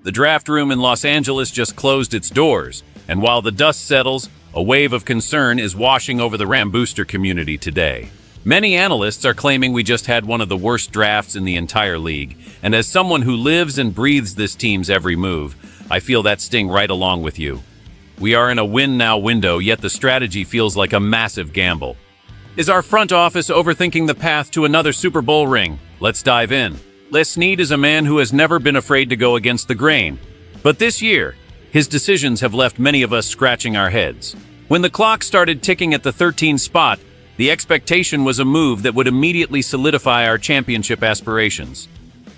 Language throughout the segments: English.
The draft room in Los Angeles just closed its doors, and while the dust settles, a wave of concern is washing over the Ram booster community today. Many analysts are claiming we just had one of the worst drafts in the entire league, and as someone who lives and breathes this team's every move, I feel that sting right along with you. We are in a win-now window, yet the strategy feels like a massive gamble. Is our front office overthinking the path to another Super Bowl ring? Let's dive in. Les Snead is a man who has never been afraid to go against the grain. But this year, his decisions have left many of us scratching our heads. When the clock started ticking at the 13th spot, the expectation was a move that would immediately solidify our championship aspirations.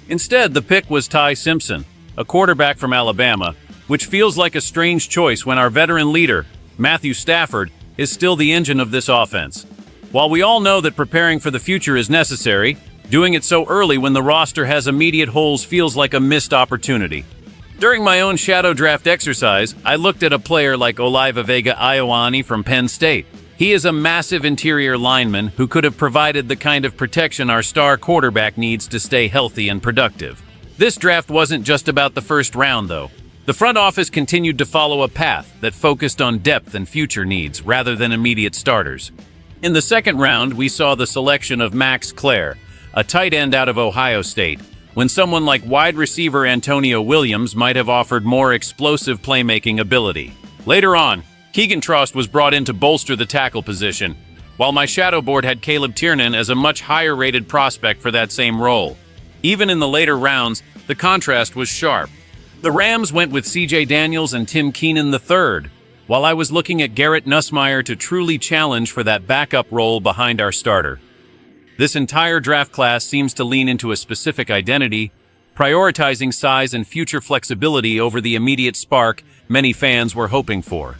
Instead, the pick was Ty Simpson, a quarterback from Alabama, which feels like a strange choice when our veteran leader, Matthew Stafford, is still the engine of this offense. While we all know that preparing for the future is necessary, doing it so early when the roster has immediate holes feels like a missed opportunity. During my own shadow draft exercise, I looked at a player like Olaiva-Vega-Ioane from Penn State. He is a massive interior lineman who could have provided the kind of protection our star quarterback needs to stay healthy and productive. This draft wasn't just about the first round, though. The front office continued to follow a path that focused on depth and future needs rather than immediate starters. In the second round, we saw the selection of Max Clare, a tight end out of Ohio State, when someone like wide receiver Antonio Williams might have offered more explosive playmaking ability. Later on, Keegan Trost was brought in to bolster the tackle position, while my shadow board had Caleb Tiernan as a much higher-rated prospect for that same role. Even in the later rounds, the contrast was sharp. The Rams went with C.J. Daniels and Tim Keenan III, while I was looking at Garrett Nussmeier to truly challenge for that backup role behind our starter. This entire draft class seems to lean into a specific identity, prioritizing size and future flexibility over the immediate spark many fans were hoping for.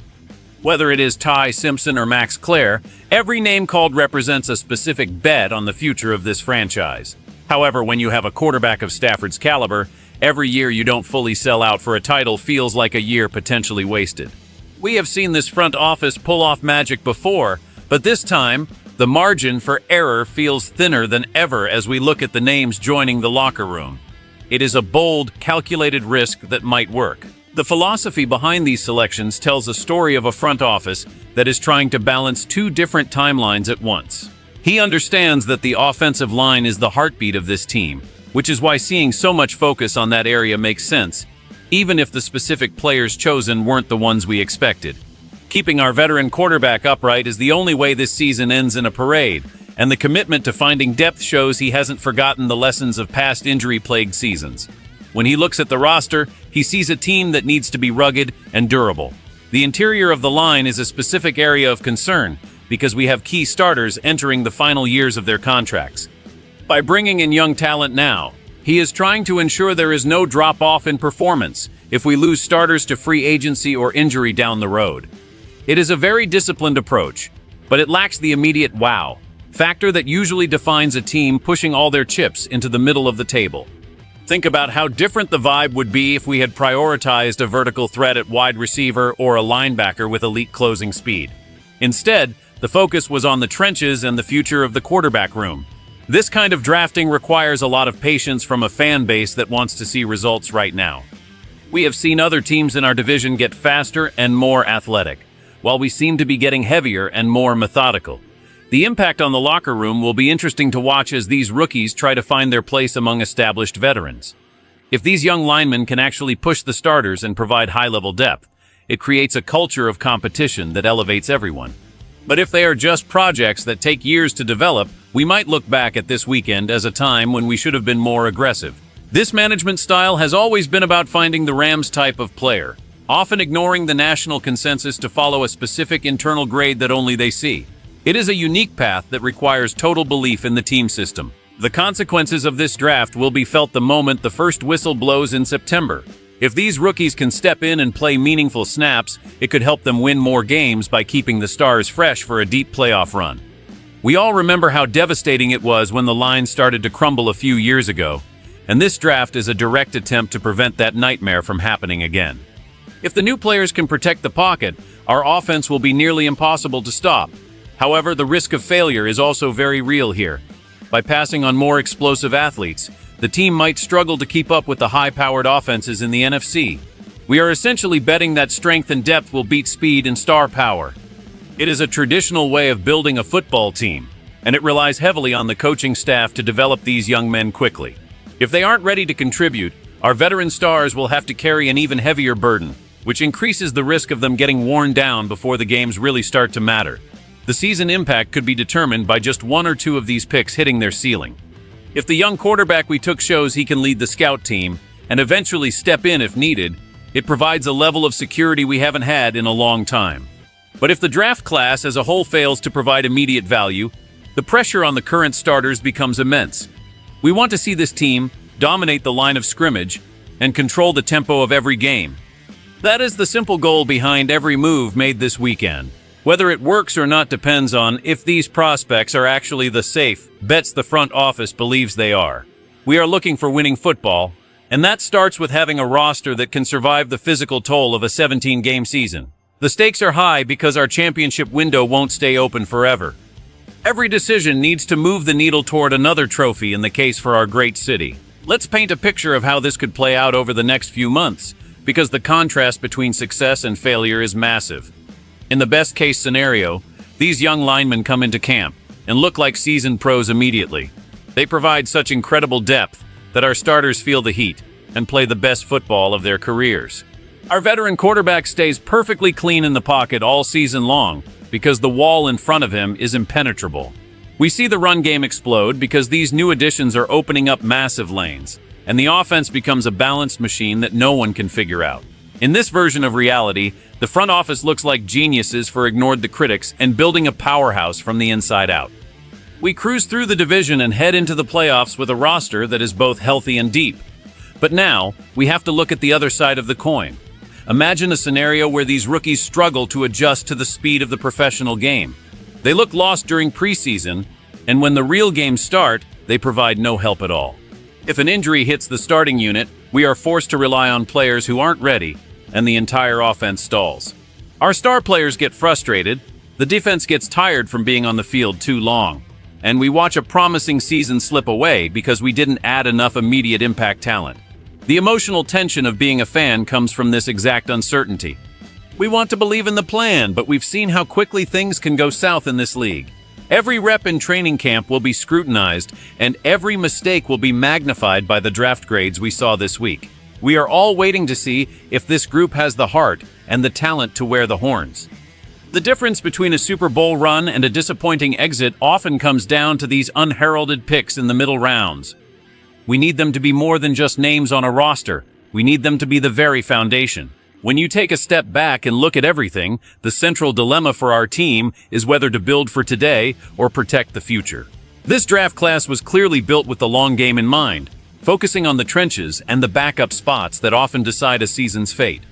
Whether it is Ty Simpson or Max Clare, every name called represents a specific bet on the future of this franchise. However, when you have a quarterback of Stafford's caliber, every year you don't fully sell out for a title feels like a year potentially wasted. We have seen this front office pull off magic before, but this time, the margin for error feels thinner than ever as we look at the names joining the locker room. It is a bold, calculated risk that might work. The philosophy behind these selections tells a story of a front office that is trying to balance two different timelines at once. He understands that the offensive line is the heartbeat of this team, which is why seeing so much focus on that area makes sense, even if the specific players chosen weren't the ones we expected. Keeping our veteran quarterback upright is the only way this season ends in a parade, and the commitment to finding depth shows he hasn't forgotten the lessons of past injury-plagued seasons. When he looks at the roster, he sees a team that needs to be rugged and durable. The interior of the line is a specific area of concern because we have key starters entering the final years of their contracts. By bringing in young talent now, he is trying to ensure there is no drop-off in performance if we lose starters to free agency or injury down the road. It is a very disciplined approach, but it lacks the immediate wow factor that usually defines a team pushing all their chips into the middle of the table. Think about how different the vibe would be if we had prioritized a vertical threat at wide receiver or a linebacker with elite closing speed. Instead, the focus was on the trenches and the future of the quarterback room. This kind of drafting requires a lot of patience from a fan base that wants to see results right now. We have seen other teams in our division get faster and more athletic, while we seem to be getting heavier and more methodical. The impact on the locker room will be interesting to watch as these rookies try to find their place among established veterans. If these young linemen can actually push the starters and provide high-level depth, it creates a culture of competition that elevates everyone. But if they are just projects that take years to develop, we might look back at this weekend as a time when we should have been more aggressive. This management style has always been about finding the Rams type of player, often ignoring the national consensus to follow a specific internal grade that only they see. It is a unique path that requires total belief in the team system. The consequences of this draft will be felt the moment the first whistle blows in September. If these rookies can step in and play meaningful snaps, it could help them win more games by keeping the stars fresh for a deep playoff run. We all remember how devastating it was when the line started to crumble a few years ago, and this draft is a direct attempt to prevent that nightmare from happening again. If the new players can protect the pocket, our offense will be nearly impossible to stop. However, the risk of failure is also very real here. By passing on more explosive athletes, the team might struggle to keep up with the high-powered offenses in the NFC. We are essentially betting that strength and depth will beat speed and star power. It is a traditional way of building a football team, and it relies heavily on the coaching staff to develop these young men quickly. If they aren't ready to contribute, our veteran stars will have to carry an even heavier burden, which increases the risk of them getting worn down before the games really start to matter. The season impact could be determined by just one or two of these picks hitting their ceiling. If the young quarterback we took shows he can lead the scout team and eventually step in if needed, it provides a level of security we haven't had in a long time. But if the draft class as a whole fails to provide immediate value, the pressure on the current starters becomes immense. We want to see this team dominate the line of scrimmage and control the tempo of every game. That is the simple goal behind every move made this weekend. Whether it works or not depends on if these prospects are actually the safe bets the front office believes they are. We are looking for winning football, and that starts with having a roster that can survive the physical toll of a 17-game season. The stakes are high because our championship window won't stay open forever. Every decision needs to move the needle toward another trophy in the case for our great city. Let's paint a picture of how this could play out over the next few months, because the contrast between success and failure is massive. In the best-case scenario, these young linemen come into camp and look like seasoned pros immediately. They provide such incredible depth that our starters feel the heat and play the best football of their careers. Our veteran quarterback stays perfectly clean in the pocket all season long because the wall in front of him is impenetrable. We see the run game explode because these new additions are opening up massive lanes, and the offense becomes a balanced machine that no one can figure out. In this version of reality, the front office looks like geniuses for ignored the critics and building a powerhouse from the inside out. We cruise through the division and head into the playoffs with a roster that is both healthy and deep. But now, we have to look at the other side of the coin. Imagine a scenario where these rookies struggle to adjust to the speed of the professional game. They look lost during preseason, and when the real games start, they provide no help at all. If an injury hits the starting unit, we are forced to rely on players who aren't ready, and the entire offense stalls. Our star players get frustrated, the defense gets tired from being on the field too long, and we watch a promising season slip away because we didn't add enough immediate impact talent. The emotional tension of being a fan comes from this exact uncertainty. We want to believe in the plan, but we've seen how quickly things can go south in this league. Every rep in training camp will be scrutinized, and every mistake will be magnified by the draft grades we saw this week. We are all waiting to see if this group has the heart and the talent to wear the horns. The difference between a Super Bowl run and a disappointing exit often comes down to these unheralded picks in the middle rounds. We need them to be more than just names on a roster. We need them to be the very foundation. When you take a step back and look at everything, the central dilemma for our team is whether to build for today or protect the future. This draft class was clearly built with the long game in mind, focusing on the trenches and the backup spots that often decide a season's fate.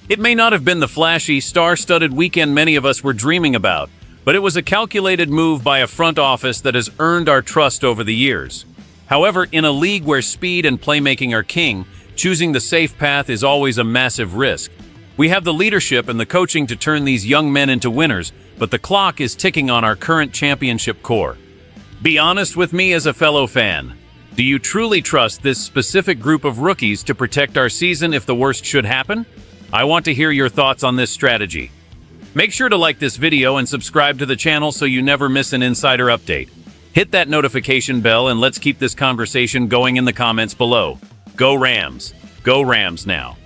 It may not have been the flashy, star-studded weekend many of us were dreaming about, but it was a calculated move by a front office that has earned our trust over the years. However, in a league where speed and playmaking are king, choosing the safe path is always a massive risk. We have the leadership and the coaching to turn these young men into winners, but the clock is ticking on our current championship core. Be honest with me as a fellow fan. Do you truly trust this specific group of rookies to protect our season if the worst should happen? I want to hear your thoughts on this strategy. Make sure to like this video and subscribe to the channel so you never miss an insider update. Hit that notification bell and let's keep this conversation going in the comments below. Go Rams! Go Rams now!